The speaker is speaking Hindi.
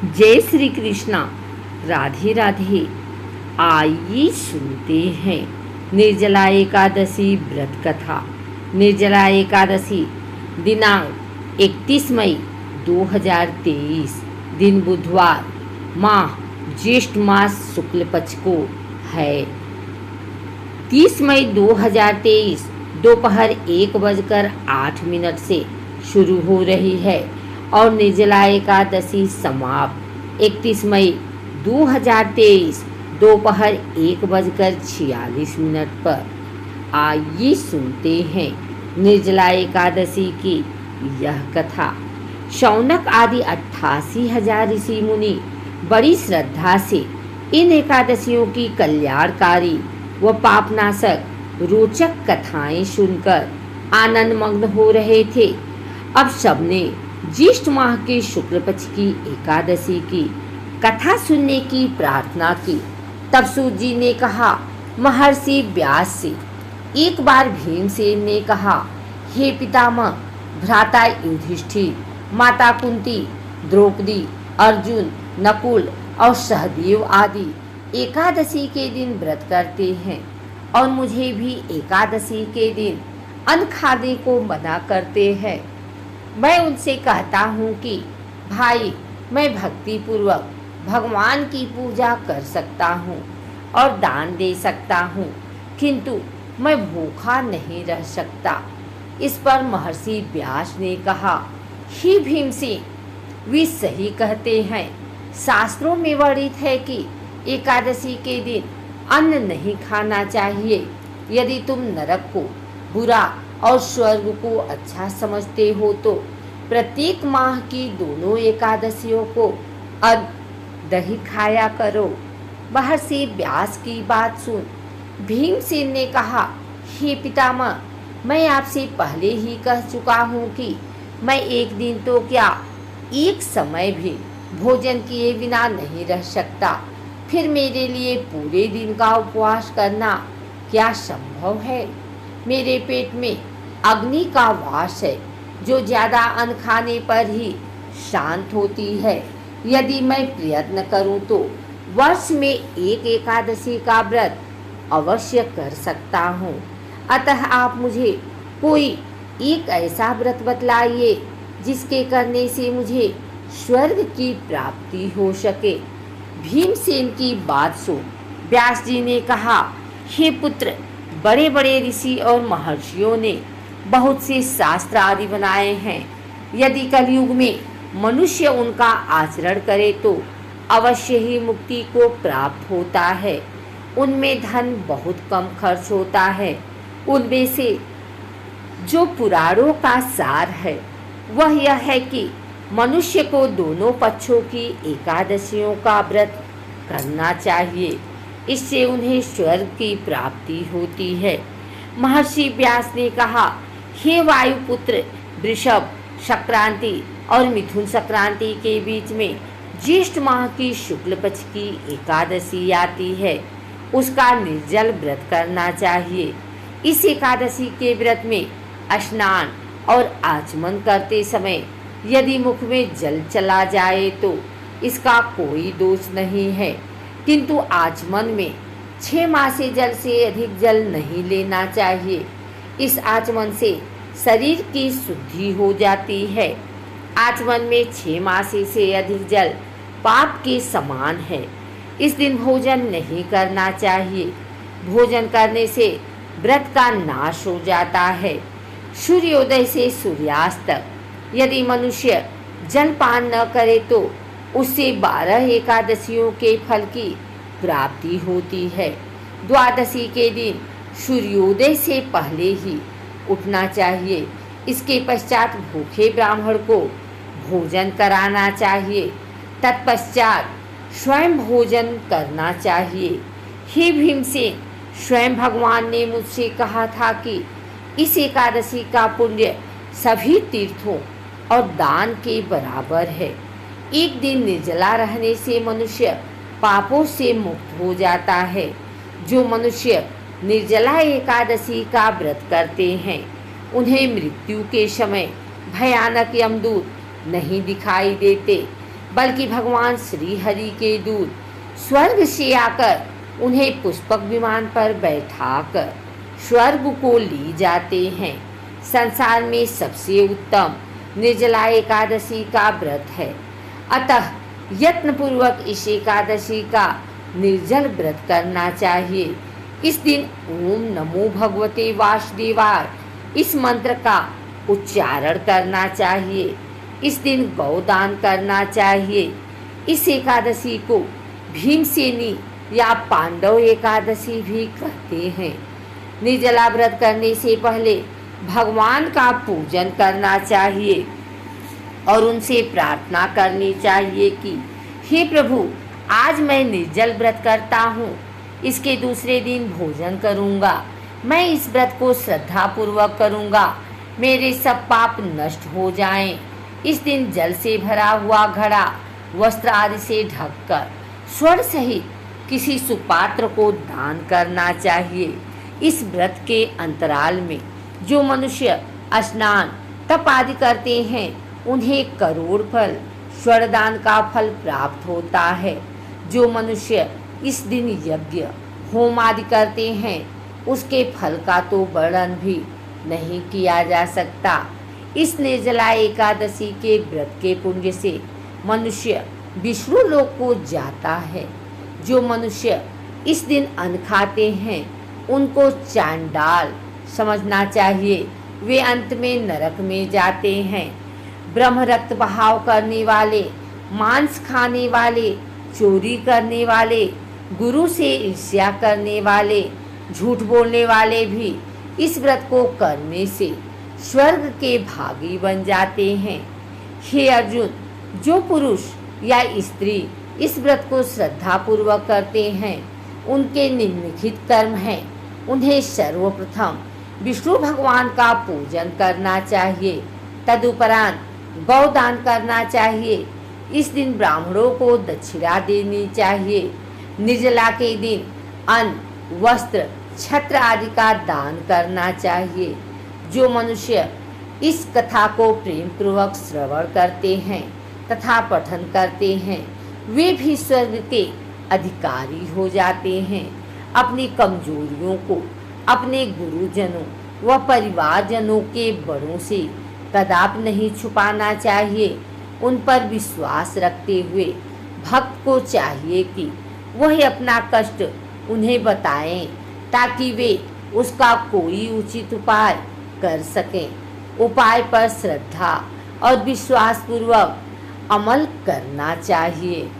जय श्री कृष्णा। राधे राधे। आइए सुनते हैं निर्जला एकादशी व्रत कथा। निर्जला एकादशी दिनांक 31 मई 2023, दिन बुधवार, माह ज्येष्ठ मास शुक्ल पक्ष को है। 30 मई 2023 दोपहर 1:08 से शुरू हो रही है और निर्जला एकादशी समाप्त 31 मई 2023 दोपहर 1:46 पर। आइए सुनते हैं निर्जला एकादशी की यह कथा। शौनक आदि 88,000 ऋषि मुनि बड़ी श्रद्धा से इन एकादशियों की कल्याणकारी व पापनाशक रोचक कथाएं सुनकर आनंद मग्न हो रहे थे। अब सबने ज्येष्ठ माह के शुक्ल पक्ष की एकादशी की कथा सुनने की प्रार्थना की। तब सूत जी ने कहा, महर्षि व्यास से। एक बार भीमसेन ने कहा, हे पितामह, भ्राता युधिष्ठिर, माता कुंती, द्रौपदी, अर्जुन, नकुल और सहदेव आदि एकादशी के दिन व्रत करते हैं और मुझे भी एकादशी के दिन अन्न खाने को मना करते हैं। मैं उनसे कहता हूँ कि भाई, मैं भक्ति पूर्वक भगवान की पूजा कर सकता हूँ और दान दे सकता हूँ, किंतु मैं भूखा नहीं रह सकता। इस पर महर्षि व्यास ने कहा, हे भीमसेन, वे सही कहते हैं। शास्त्रों में वर्णित है कि एकादशी के दिन अन्न नहीं खाना चाहिए। यदि तुम नरक को बुरा और स्वर्ग को अच्छा समझते हो तो प्रत्येक माह की दोनों एकादशियों को दही खाया करो। महर्षि व्यास की बात सुन भीमसेन ने कहा, हे पितामह, मैं आपसे पहले ही कह चुका हूँ कि मैं एक दिन तो क्या, एक समय भी भोजन किए बिना नहीं रह सकता। फिर मेरे लिए पूरे दिन का उपवास करना क्या संभव है? मेरे पेट में अग्नि का वास है, जो ज़्यादा अन्न खाने पर ही शांत होती है। यदि मैं प्रयत्न करूं तो वर्ष में एक एकादशी का व्रत अवश्य कर सकता हूं। अतः आप मुझे कोई एक ऐसा व्रत बतलाइए जिसके करने से मुझे स्वर्ग की प्राप्ति हो सके। भीमसेन की बात सुन व्यास जी ने कहा, हे पुत्र, बड़े बड़े ऋषि और महर्षियों ने बहुत से शास्त्र आदि बनाए हैं। यदि कलयुग में मनुष्य उनका आचरण करे तो अवश्य ही मुक्ति को प्राप्त होता है। उनमें धन बहुत कम खर्च होता है। उनमें से जो पुराणों का सार है वह यह है कि मनुष्य को दोनों पक्षों की एकादशियों का व्रत करना चाहिए। इससे उन्हें स्वर्ग की प्राप्ति होती है। महर्षि व्यास ने कहा, हे वायुपुत्र, वृषभ संक्रांति और मिथुन संक्रांति के बीच में ज्येष्ठ माह की शुक्ल पक्ष की एकादशी आती है। उसका निर्जल व्रत करना चाहिए। इस एकादशी के व्रत में स्नान और आचमन करते समय यदि मुख में जल चला जाए तो इसका कोई दोष नहीं है, किंतु आचमन में 6 मासे जल से अधिक जल नहीं लेना चाहिए। इस आचमन से शरीर की शुद्धि हो जाती है। आचमन में 6 मासे से अधिक जल पाप के समान है। इस दिन भोजन नहीं करना चाहिए। भोजन करने से व्रत का नाश हो जाता है। सूर्योदय से सूर्यास्त तक यदि मनुष्य जलपान न करे तो उससे 12 एकादशियों के फल की प्राप्ति होती है। द्वादशी के दिन सूर्योदय से पहले ही उठना चाहिए। इसके पश्चात भूखे ब्राह्मण को भोजन कराना चाहिए। तत्पश्चात स्वयं भोजन करना चाहिए। हे भीमसेन, स्वयं भगवान ने मुझसे कहा था कि इस एकादशी का पुण्य सभी तीर्थों और दान के बराबर है। एक दिन निर्जला रहने से मनुष्य पापों से मुक्त हो जाता है। जो मनुष्य निर्जला एकादशी का व्रत करते हैं उन्हें मृत्यु के समय भयानक यमदूत नहीं दिखाई देते। बल्कि भगवान श्री हरि के दूत स्वर्ग से आकर उन्हें पुष्पक विमान पर बैठाकर स्वर्ग को ले जाते हैं। संसार में सबसे उत्तम निर्जला एकादशी का व्रत है। अतः यत्नपूर्वक इस एकादशी का निर्जल व्रत करना चाहिए। इस दिन ओम नमो भगवते वासुदेवाय इस मंत्र का उच्चारण करना चाहिए। इस दिन गौदान करना चाहिए। इस एकादशी को भीमसेनी या पांडव एकादशी भी कहते हैं। निर्जला व्रत करने से पहले भगवान का पूजन करना चाहिए और उनसे प्रार्थना करनी चाहिए कि हे प्रभु, आज मैं निर्जल व्रत करता हूँ। इसके दूसरे दिन भोजन करूँगा। मैं इस व्रत को श्रद्धापूर्वक करूँगा। मेरे सब पाप नष्ट हो जाएं। इस दिन जल से भरा हुआ घड़ा वस्त्र आदि से ढककर स्वर्ण सहित किसी सुपात्र को दान करना चाहिए। इस व्रत के अंतराल में जो मनुष्य स्नान तप आदि करते हैं उन्हें करोड़ फल स्वर्ण दान का फल प्राप्त होता है। जो मनुष्य इस दिन यज्ञ होम आदि करते हैं उसके फल का तो वर्णन भी नहीं किया जा सकता। इस निर्जला एकादशी के व्रत के पुण्य से मनुष्य विष्णु लोक को जाता है। जो मनुष्य इस दिन अन्न खाते हैं उनको चांडाल समझना चाहिए। वे अंत में नरक में जाते हैं। ब्रह्म रक्त बहाव करने वाले, मांस खाने वाले, चोरी करने वाले, गुरु से ईर्ष्या करने वाले, झूठ बोलने वाले भी इस व्रत को करने से स्वर्ग के भागी बन जाते हैं। हे अर्जुन, जो पुरुष या स्त्री इस व्रत को श्रद्धापूर्वक करते हैं उनके निम्नलिखित कर्म हैं। उन्हें सर्वप्रथम विष्णु भगवान का पूजन करना चाहिए। तदुपरांत गौदान करना चाहिए। इस दिन ब्राह्मणों को दक्षिणा देनी चाहिए। निर्जला के दिन अन्न, वस्त्र, छत्र आदि का दान करना चाहिए। जो मनुष्य इस कथा को प्रेम पूर्वक श्रवण करते हैं तथा पठन करते हैं वे भी स्वर्ग के अधिकारी हो जाते हैं। अपनी कमजोरियों को अपने गुरुजनों व परिवारजनों के बड़ों से कदापि नहीं छुपाना चाहिए। उन पर विश्वास रखते हुए भक्त को चाहिए कि वह अपना कष्ट उन्हें बताएं ताकि वे उसका कोई उचित उपाय कर सकें। उपाय पर श्रद्धा और विश्वास पूर्वक अमल करना चाहिए।